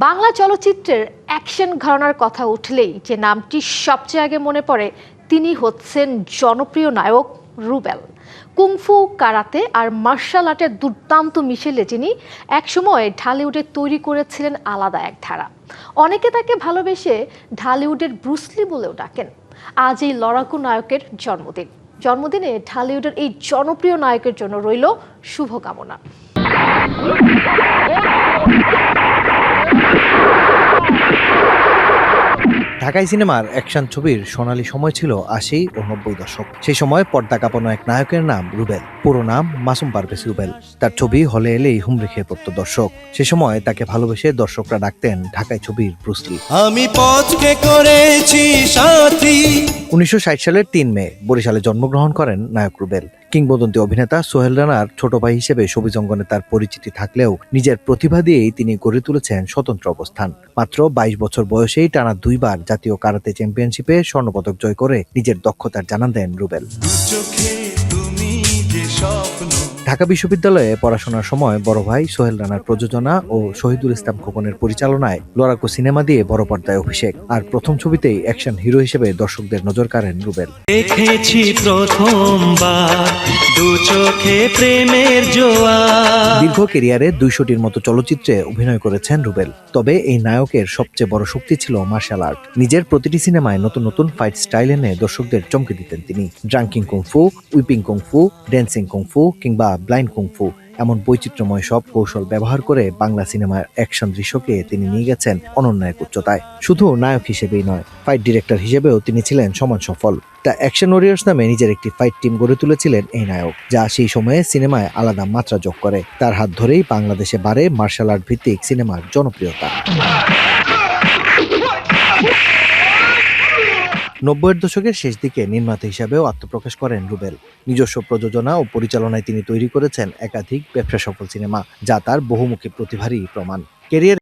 বাংলা চলচ্চিত্রের অ্যাকশন ঘরানার কথা উঠলেই যে নামটি সবচেয়ে আগে মনে পড়ে তিনি হচ্ছেন জনপ্রিয় নায়ক রুবেল। কুংফু, কারাতে আর মার্শাল আর্টের দুর্দান্ত মিশেলে যিনি একসময় ঢালিউডে তৈরি করেছিলেন আলাদা এক ধারা। অনেকে তাকে ভালোবেসে ঢালিউডের ব্রুসলি বলেও ডাকেন। আজ এই লড়াকু নায়কের জন্মদিনে ঢালিউডের এই জনপ্রিয় নায়কের জন্য রইল শুভকামনা। ঢাকাই সিনেমার অ্যাকশন ছবির সোনালী সময় ছিল ৮০ ও ৯০ দশক। সেই সময় পর্দা কাঁপানো এক নায়কের নাম রুবেল, পুরো নাম মাসুম পারভেজ রুবেল। তার ছবি হলে এলেই হুমড়ি খেয়ে পড়ত দর্শক। সে সময় তাকে ভালোবেসে দর্শকরা ডাকতেন ঢাকাই ছবির ব্রুসলি। আমি পথকে করেছি সাথী। ১৯৬০ সালের ৩ মে বরিশালে জন্মগ্রহণ করেন নায়ক রুবেল। কিংবদন্তি অভিনেতা সোহেল রানার ছোট ভাই হিসেবে শোবিজ অঙ্গনে তার পরিচিতি থাকলেও নিজের প্রতিভা দিয়েই তিনি গড়ে তুলেছেন স্বতন্ত্র অবস্থান। মাত্র ২২ বছর বয়সেই টানা ২ বার জাতীয় কারাতে চ্যাম্পিয়নশিপে স্বর্ণপদক জয় করে নিজের দক্ষতার জানান দেন রুবেল। ঢাকা বিশ্ববিদ্যালয়ে পড়াশোনার সময় বড় ভাই সোহেল রানার প্রযোজনা ও শহীদুল ইসলাম খোকনের পরিচালনায় লড়াকু সিনেমা দিয়ে বড় পর্দায় অভিষেক। আর প্রথম ছবিতেই অ্যাকশন হিরো হিসেবে দর্শকদের নজর কাড়েন রুবেল। দেখেছি প্রথমবার দু চোখে প্রেমের জোয়ার। দীর্ঘ ক্যারিয়ারে ২০০টির মতো চলচ্চিত্রে অভিনয় করেছেন রুবেল। তবে এই নায়কের সবচেয়ে বড় শক্তি ছিল মার্শাল আর্ট। নিজের প্রতিটি সিনেমায় নতুন নতুন ফাইট স্টাইল এনে দর্শকদের চমকে দিতেন তিনি। Drunken kung fu, weeping kung fu, dancing kung fu কিংবা ব্লাইন্ড কুংফু, এমন বৈচিত্র্যময় সব কৌশল ব্যবহার করে বাংলা সিনেমার অ্যাকশন দৃশ্যকে তিনি নিয়ে গেছেন অনন্য এক উচ্চতায়। শুধু নায়ক হিসেবেই নয়, ফাইট ডিরেক্টর হিসেবেও তিনি ছিলেন সমান সফল। দ্য অ্যাকশন ওয়ারিয়র্স নামে নিজের একটি ফাইট টিম গড়ে তুলেছিলেন এই নায়ক, যা সেই সময়ে সিনেমায় আলাদা মাত্রা যোগ করে। তার হাত ধরেই বাংলাদেশে বাড়ে মার্শাল আর্ট ভিত্তিক সিনেমার জনপ্রিয়তা। ৯০-এর দশকের শেষ দিকে নির্মাতা হিসাবেও আত্মপ্রকাশ করেন রুবেল। নিজস্ব প্রযোজনা ও পরিচালনায় তিনি তৈরি করেছেন একাধিক ব্যবসা সফল সিনেমা, যা তার বহুমুখী প্রতিভারই প্রমাণ। ক্যারিয়ার